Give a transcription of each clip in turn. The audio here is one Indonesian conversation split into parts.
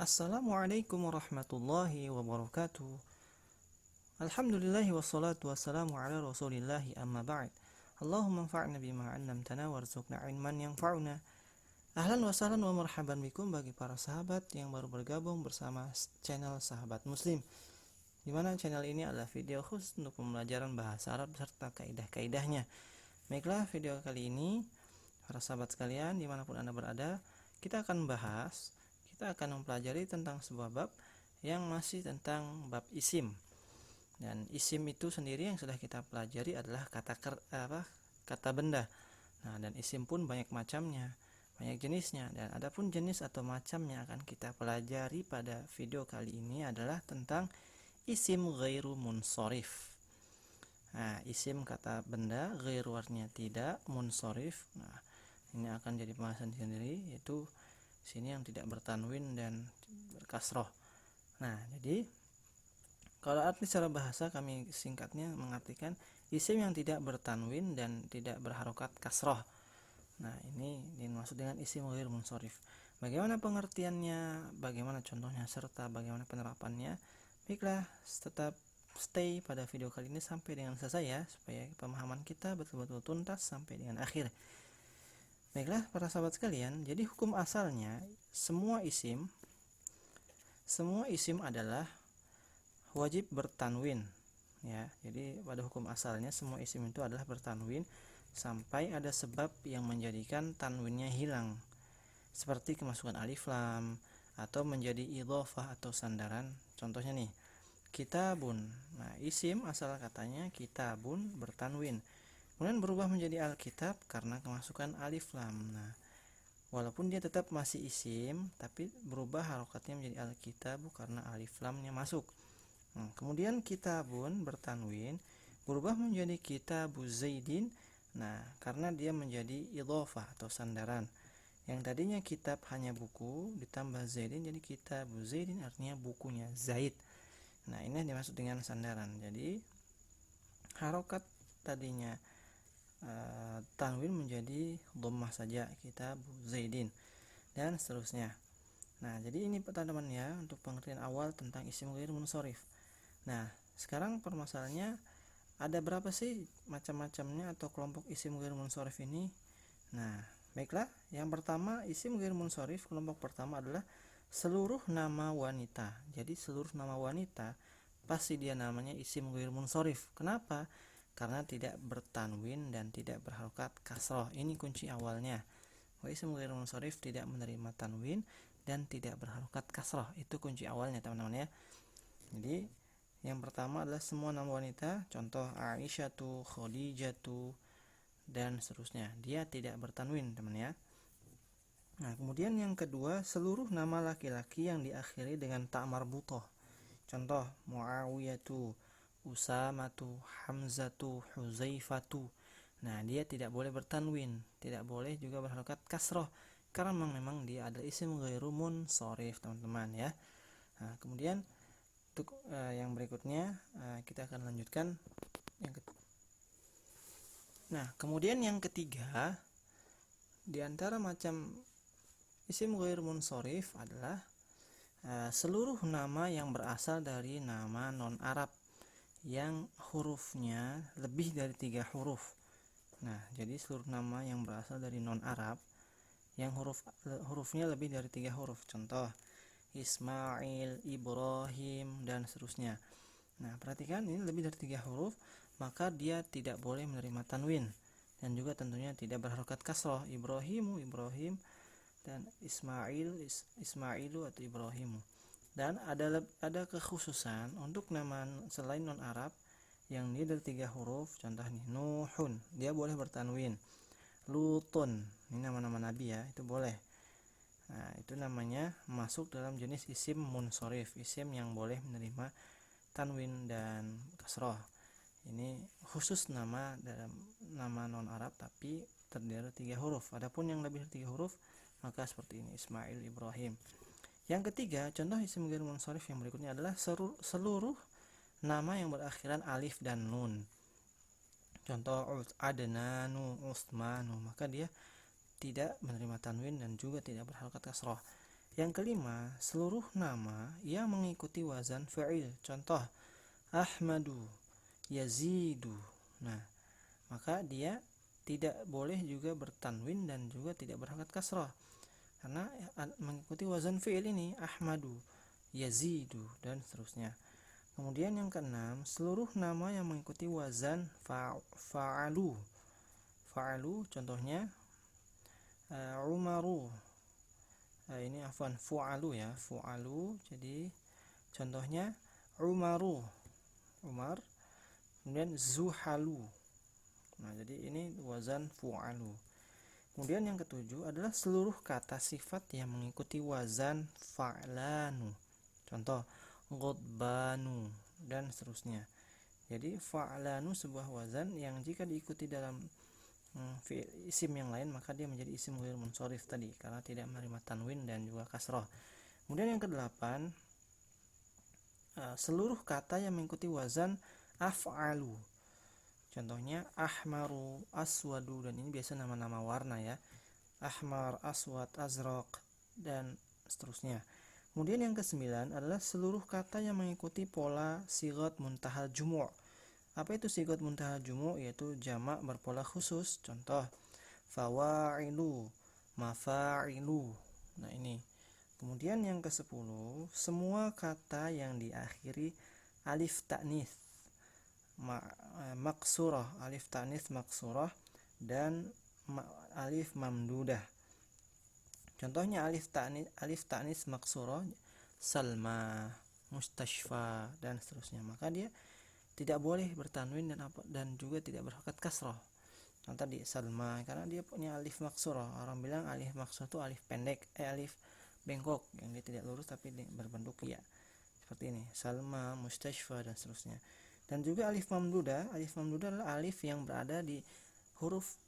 Assalamualaikum warahmatullahi wabarakatuh. Alhamdulillahi wassalatu wassalamu ala rasulillahi amma ba'd. Allahumma anfa'na bima 'allamtana warzuqna ilman yanfa'una. Ahlan wa sahlan wa marhaban bikum bagi para sahabat yang baru bergabung bersama channel Sahabat Muslim, di mana channel ini adalah video khusus untuk pembelajaran bahasa Arab serta kaidah-kaidahnya. Baiklah, video kali ini para sahabat sekalian dimanapun Anda berada, kita akan mempelajari tentang sebuah bab yang masih tentang bab isim. Dan isim itu sendiri yang sudah kita pelajari adalah kata benda. Nah, dan isim pun banyak macamnya, banyak jenisnya, dan adapun jenis atau macamnya akan kita pelajari pada video kali ini adalah tentang isim ghairu munsharif. Nah, isim kata benda, ghairu artinya tidak, munsharif. Nah, ini akan jadi pembahasan sendiri, yaitu sini yang tidak bertanwin dan berkasroh. Nah, jadi kalau arti secara bahasa kami singkatnya mengartikan isim yang tidak bertanwin dan tidak berharokat kasroh. Nah, ini dimaksud dengan isim ghair munsharif. Bagaimana pengertiannya, bagaimana contohnya, serta bagaimana penerapannya? Baiklah, tetap stay pada video kali ini sampai dengan selesai ya, supaya pemahaman kita betul-betul tuntas sampai dengan akhir. Baiklah para sahabat sekalian, jadi hukum asalnya semua isim adalah wajib bertanwin ya. Jadi pada hukum asalnya semua isim itu adalah bertanwin sampai ada sebab yang menjadikan tanwinnya hilang, seperti kemasukan alif lam atau menjadi idhofah atau sandaran. Contohnya nih, kitabun. Nah, isim asal katanya kitabun bertanwin, kemudian berubah menjadi alkitab karena kemasukan alif lam. Nah, walaupun dia tetap masih isim, tapi berubah harokatnya menjadi alkitab karena alif lamnya masuk. Nah, kemudian kitabun bertanwin berubah menjadi kitabu zaidin. Nah, karena dia menjadi idhofah atau sandaran. Yang tadinya kitab hanya buku ditambah zaidin jadi kitabu zaidin, artinya bukunya Zaid. Nah, ini yang dimaksud dengan sandaran. Jadi harokat tadinya tanwin menjadi dhammah saja, kitabu zaidin, dan seterusnya. Nah, jadi ini teman-teman ya untuk pengertian awal tentang isim ghair munsharif. Nah, sekarang permasalahannya ada berapa sih macam-macamnya atau kelompok isim ghair munsharif ini? Nah, baiklah, yang pertama isim ghair munsharif, kelompok pertama adalah seluruh nama wanita. Jadi seluruh nama wanita pasti dia namanya isim ghair munsharif. Kenapa? Karena tidak bertanwin dan tidak berharokat kasroh. Ini kunci awalnya. Isim ghair munsharif tidak menerima tanwin dan tidak berharokat kasroh. Itu kunci awalnya teman-teman ya. Jadi yang pertama adalah semua nama wanita. Contoh Aisyatu, Khadijatu, dan seterusnya. Dia tidak bertanwin teman ya. Nah, kemudian yang kedua, seluruh nama laki-laki yang diakhiri dengan ta marbutah. Contoh Muawiyatu, Usamatu, Hamzatu, Huzaifatu. Nah, dia tidak boleh bertanwin, tidak boleh juga berharokat kasroh, karena memang dia adalah isim ghairu munsharif teman-teman ya. Nah, kemudian untuk yang berikutnya kita akan lanjutkan kemudian yang ketiga di antara macam isim ghair munsharif adalah seluruh nama yang berasal dari nama non-Arab yang hurufnya lebih dari 3 huruf. Nah, jadi seluruh nama yang berasal dari non-Arab yang hurufnya lebih dari 3 huruf. Contoh Ismail, Ibrahim, dan seterusnya. Nah, perhatikan ini lebih dari 3 huruf, maka dia tidak boleh menerima tanwin dan juga tentunya tidak berharokat kasroh. Ibrahimu, Ibrahim, dan Ismailu atau Ibrahimu. Dan ada kekhususan untuk nama selain non Arab yang dia dari 3 huruf. Contoh nih, Nuhun, dia boleh bertanwin. Lutun, ini nama-nama nabi ya, itu boleh. Nah, itu namanya masuk dalam jenis isim munsharif, isim yang boleh menerima tanwin dan kasroh. Ini khusus nama dalam nama non Arab tapi terdiri dari 3 huruf. Adapun yang lebih dari 3 huruf maka seperti ini, Ismail, Ibrahim. Yang ketiga, contoh isim ghair munsharif yang berikutnya adalah seluruh nama yang berakhiran alif dan nun. Contoh Adnanu, Utsmanu, maka dia tidak menerima tanwin dan juga tidak berharokat kasroh. Yang kelima, seluruh nama yang mengikuti wazan fa'il. Contoh, Ahmadu, Yazidu. Nah, maka dia tidak boleh juga bertanwin dan juga tidak berharokat kasrah. Karena mengikuti wazan fi'il ini, Ahmadu, Yazidu, dan seterusnya. Kemudian yang keenam, seluruh nama yang mengikuti wazan fa'alu. Fa'alu contohnya Umaru. Ini afwan fu'alu ya, fu'alu. Jadi contohnya Umaru, Umar. Kemudian Zuhalu. Nah, jadi ini wazan fu'alu. Kemudian yang ketujuh adalah seluruh kata sifat yang mengikuti wazan fa'lanu. Contoh Ghadbanu dan seterusnya. Jadi fa'lanu sebuah wazan yang jika diikuti dalam isim yang lain maka dia menjadi isim ghair munsharif tadi karena tidak menerima tanwin dan juga kasrah. Kemudian yang kedelapan, seluruh kata yang mengikuti wazan af'alu. Contohnya ahmaru, aswadu, dan ini biasa nama-nama warna ya. Ahmar, aswad, azraq, dan seterusnya. Kemudian yang kesembilan adalah seluruh kata yang mengikuti pola sigat muntahal jumu'. Apa itu sigat muntahal jumu'? Yaitu jamak berpola khusus. Contoh fawa'ilu, mafa'ilu. Nah, ini. Kemudian yang ke-10, semua kata yang diakhiri alif ta'nits maksurah, alif ta'nits maksurah, dan alif mamdudah. Contohnya alif ta'nits maksurah, Salma, Mustashfa, dan seterusnya. Maka dia tidak boleh bertanwin dan juga tidak berharokat kasrah. Contoh di Salma, karena dia punya alif maksurah. Orang bilang alif maksurah itu alif pendek, alif bengkok yang dia tidak lurus tapi berbentuk ya. Seperti ini, Salma, Mustashfa, dan seterusnya. Dan juga alif mamdudah adalah alif yang berada di huruf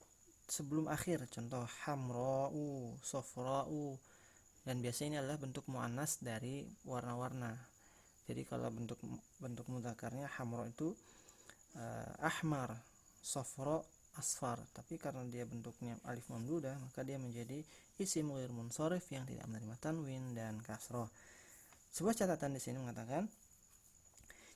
sebelum akhir. Contoh hamra'u, sofra'u, dan biasanya ini adalah bentuk muannas dari warna-warna. Jadi kalau bentuk mudzakarnya hamra itu ahmar, sofra, asfar. Tapi karena dia bentuknya alif mamdudah maka dia menjadi isim ghair munsharif yang tidak menerima tanwin dan kasrah. Sebuah catatan di sini mengatakan,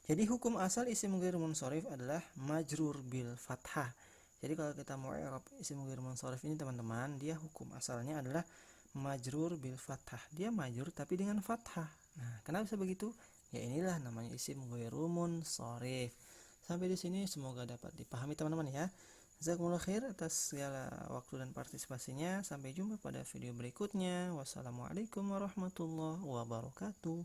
jadi hukum asal isim ghair munsharif adalah majrur bil fathah. Jadi kalau kita mau i'rab isim ghair munsharif ini teman-teman, dia hukum asalnya adalah majrur bil fathah. Dia majrur tapi dengan fathah. Nah, kenapa bisa begitu? Ya inilah namanya isim ghair munsharif. Sampai di sini semoga dapat dipahami teman-teman ya. Jazakumullah khair atas segala waktu dan partisipasinya. Sampai jumpa pada video berikutnya. Wassalamualaikum warahmatullahi wabarakatuh.